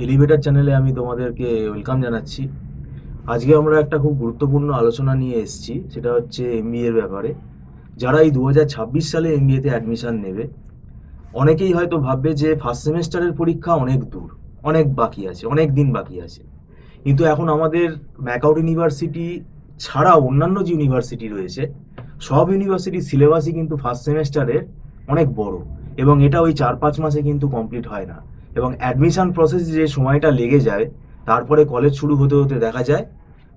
Elevator চ্যানেলে আমি তোমাদেরকে ওয়েলকাম জানাচ্ছি। আজকে আমরা একটা খুব গুরুত্বপূর্ণ আলোচনা নিয়ে এসেছি, সেটা হচ্ছে এমবিএ এর ব্যাপারে। যারা এই 2026 সালে এমবিএতে অ্যাডমিশন নেবে, অনেকেই হয়তো ভাববে যে ফার্স্ট সেমেস্টারের পরীক্ষা অনেক দূর, অনেক বাকি আছে, অনেক দিন বাকি আছে। কিন্তু এখন আমাদের ম্যাকআউট ইউনিভার্সিটি ছাড়া অন্যান্য যে ইউনিভার্সিটি রয়েছে, সব ইউনিভার্সিটির সিলেবাসই কিন্তু ফার্স্ট সেমেস্টারের অনেক বড়, এবং এটা ওই 4-5 মাসে কিন্তু কমপ্লিট হয় না। এবং অ্যাডমিশন প্রসেসে যে সময়টা লেগে যায়, তারপরে কলেজ শুরু হতে হতে দেখা যায়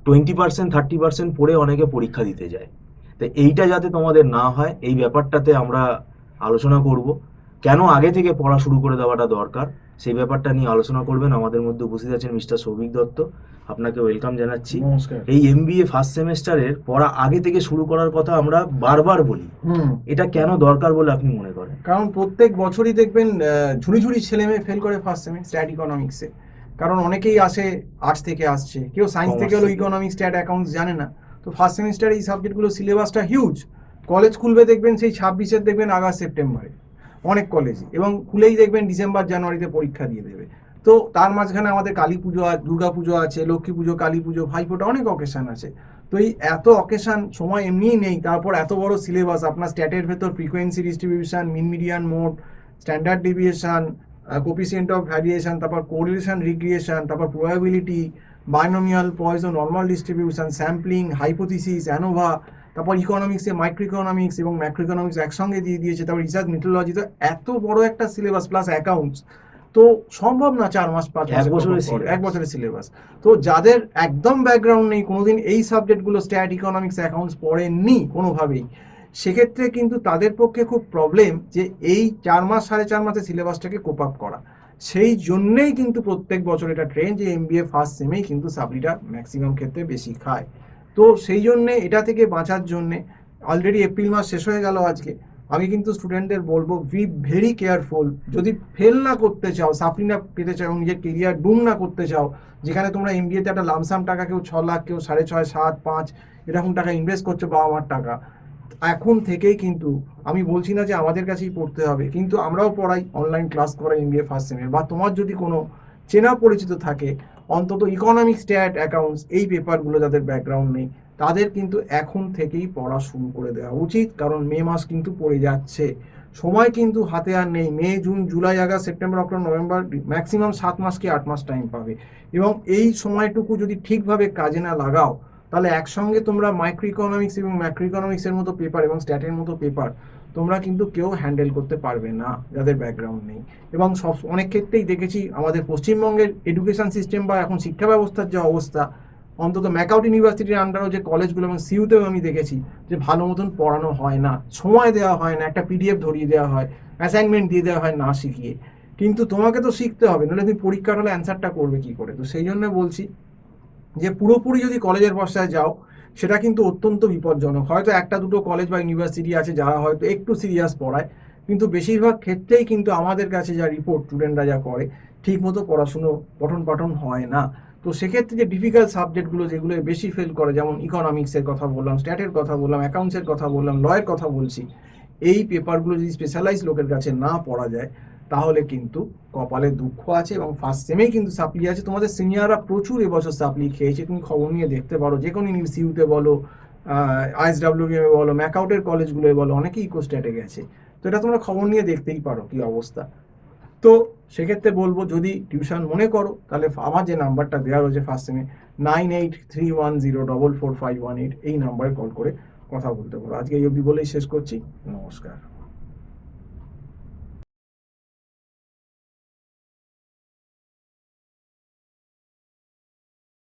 20% 30% পড়ে অনেকে পরীক্ষা দিতে যায়। তো এইটা যাতে তোমাদের না হয়, এই ব্যাপারটাতে আমরা আলোচনা করব। কেন আগে থেকে পড়া শুরু করে দেওয়াটা দরকার, সেই ব্যাপারটা নিয়ে আলোচনা করবেন। আমাদের মধ্যে উপস্থিত আছেন মিস্টার সৌভিক দত্ত, আপনাকে ওয়েলকাম জানাচ্ছি। নমস্কার। এই এমবিএ ফার্স্ট সেমেস্টারের পড়া আগে থেকে শুরু করার কথা আমরা বারবার বলি, এটা কেন দরকার বলে আপনি মনে করেন? কারণ প্রত্যেক বছরই দেখবেন ঝুড়ি ঝুড়ি ছেলে মেয়ে ফেল করে ফার্স্ট সেমে স্ট্যাট ইকোনমিক্সে। কারণ অনেকেই আসে আর্টস থেকে, আসছে কেউ সায়েন্স Commerce থেকে হলো, থেকে। ইকোনমিক্স স্ট্যাট অ্যাকাউন্টস জানে না। তো ফার্স্ট সেমিস্টারে এই সাবজেক্টগুলো সিলেবাসটা হিউজ। কলেজ খুলবে দেখবেন সেই 26-এর, দেখবেন আগস্ট সেপ্টেম্বরে অনেক কলেজ, এবং খুলেই দেখবেন ডিসেম্বর জানুয়ারিতে পরীক্ষা দিয়ে দেবে। তো তার মাঝখানে আমাদের কালী পুজো, দুর্গা পুজো আছে, লক্ষ্মী পুজো, কালী পুজো, ভাইফোঁটা, অনেক অকেশন আছে। তো এই এত অকেশন সময় এমনিই নেই, তারপর এত বড় সিলেবাস, আপনার স্ট্যাটের ভেতর frequency distribution, mean median mode, standard deviation, coefficient of variation, তারপর কোরিলেশন রিগ্রিয়েশন, তারপর probability, binomial, Poisson, normal distribution, sampling, hypothesis, ANOVA, তারপর ইকোনমিক্সে মাইক্রো ইকোনমিক্স এবং ম্যাক্রো ইকোনমিক্স একসঙ্গে দিয়ে দিয়েছে, তারপর রিসার্চ মেথোডোলজি। তো এত বড় একটা সিলেবাস প্লাস অ্যাকাউন্টস, তো সম্ভব না 4 মাস 5 মাসে এক বছরের cover করা, এক syllabus। বছরের সিলেবাস। তো যাদের একদম ব্যাকগ্রাউন্ড নেই, কোনোদিন এই সাবজেক্টগুলো স্ট্যাট ইকোনমিক্স অ্যাকাউন্টস পড়েননি কোনোভাবেই, সেক্ষেত্রে কিন্তু তাদের পক্ষে খুব প্রবলেম যে এই 4 মাস 4.5 মাসে সিলেবাসটাকে কোপ আপ করা। সেই জন্যেই কিন্তু প্রত্যেক বছর এটা ট্রেন্ড যে এমবিএ ফার্স্ট সেমেই কিন্তু সাপ্লিটা ম্যাক্সিমাম ক্ষেত্রে বেশি খায়। তো সেই জন্যে এটা থেকে বাঁচার জন্যে, অলরেডি এপ্রিল মাস শেষ হয়ে গেল আজকে, আমি কিন্তু স্টুডেন্টদের বলবো বি ভেরি কেয়ারফুল। যদি ফেল না করতে চাও, সাপ্লি না পেতে চাও, নিজের কেরিয়ার ডুম না করতে চাও, যেখানে তোমরা এমবিএতে একটা লামসাম টাকা, কেউ 6 লাখ, কেউ 6.5, 7, 5 এরকম টাকা ইনভেস্ট করছো, বাবা মার টাকা, এখন থেকেই কিন্তু, আমি বলছি না যে আমাদের কাছেই পড়তে হবে, কিন্তু আমরাও পড়াই, অনলাইন ক্লাস করাই এমবিএ ফার্স্ট সেমের, বা তোমার যদি কোনো চেনা পরিচিত থাকে, অন্তত ইকোনমিক্স, স্ট্যাট, অ্যাকাউন্টস এই পেপারগুলো যাদের ব্যাকগ্রাউন্ড নেই, তাদের কিন্তু এখন থেকেই পড়া শুরু করে দেওয়া উচিত। কারণ মে মাস কিন্তু পড়ে যাচ্ছে, সময় কিন্তু হাতে আর নেই। May, June, July, August, September, October, November, maximum 7 মাস কি 8 মাস টাইম পাবে। এবং এই সময়টুকু যদি ঠিকভাবে কাজে না লাগাও, তাহলে একসঙ্গে তোমরা মাইক্রো ইকোনমিক্স এবং ম্যাক্রো ইকোনমিক্সের মতো পেপার এবং স্ট্যাটের মতো পেপার তোমরা কিন্তু কেউ হ্যান্ডেল করতে পারবে না যাদের ব্যাকগ্রাউন্ড নেই। এবং সব অনেক ক্ষেত্রেই দেখেছি আমাদের পশ্চিমবঙ্গের এডুকেশন সিস্টেম বা এখন শিক্ষা ব্যবস্থার যে অবস্থা, অন্তত ম্যাকআউট ইউনিভার্সিটির আন্ডারও যে কলেজগুলো এবং সিইউতেও আমি দেখেছি যে ভালো মতন পড়ানো হয় না, সময় দেওয়া হয় না, একটা পিডিএফ ধরিয়ে দেওয়া হয়, অ্যাসাইনমেন্ট দিয়ে দেওয়া হয় না শিখিয়ে। কিন্তু তোমাকে তো শিখতে হবে, নাহলে তুমি পরীক্ষার হলে অ্যান্সারটা করবে কি করে? তো সেই জন্য বলছি যে পুরোপুরি যদি কলেজের পর্যায়ে যাও, সেটা কিন্তু অত্যন্ত বিপজ্জনক। হয়তো একটা দুটো কলেজ বা ইউনিভার্সিটি আছে যারা হয়তো একটু সিরিয়াস পড়ায়, কিন্তু বেশিরভাগ ক্ষেত্রেই কিন্তু আমাদের কাছে যা রিপোর্ট, স্টুডেন্টরা যা করে, ঠিক মতো পড়াশুনো পঠন পাঠন হয় না। তো সেক্ষেত্রে যে ডিফিকাল্ট সাবজেক্টগুলো যেগুলো বেশি ফেল করে, যেমন ইকোনমিক্সের কথা বললাম, স্ট্যাটের কথা বললাম, অ্যাকাউন্টসের কথা বললাম, লয়ের কথা বলছি, এই পেপারগুলো যদি স্পেশালাইজ লোকের কাছে না পড়া যায়, তাহলে কিন্তু কপালে দুঃখ আছে। এবং ফার্স্ট সেমেই কিন্তু সাপ্লি আছে, তোমাদের সিনিয়ররা প্রচুর এবছর সাপ্লি খেয়েছে, তুমি খবর নিয়ে দেখতে পারো, যে কোনো ইউনিভার্সিটিতে বলো, আইএসডাব্লিউএমে বলো, ম্যাকআউটের কলেজগুলোয় বলো, অনেকেই ইকোস্ট্যাটে গেছে। তো এটা তোমরা খবর নিয়ে দেখতেই পারো কি অবস্থা। তো সেক্ষেত্রে বলবো, যদি টিউশন মনে করো, তাহলে আমার যে নাম্বারটা দেওয়া রয়েছে ফার্স্ট সেমে, 9831044518, এই নাম্বারে কল করে কথা বলতে পারো। আজকে এই অবধি বলেই শেষ করছি। নমস্কার।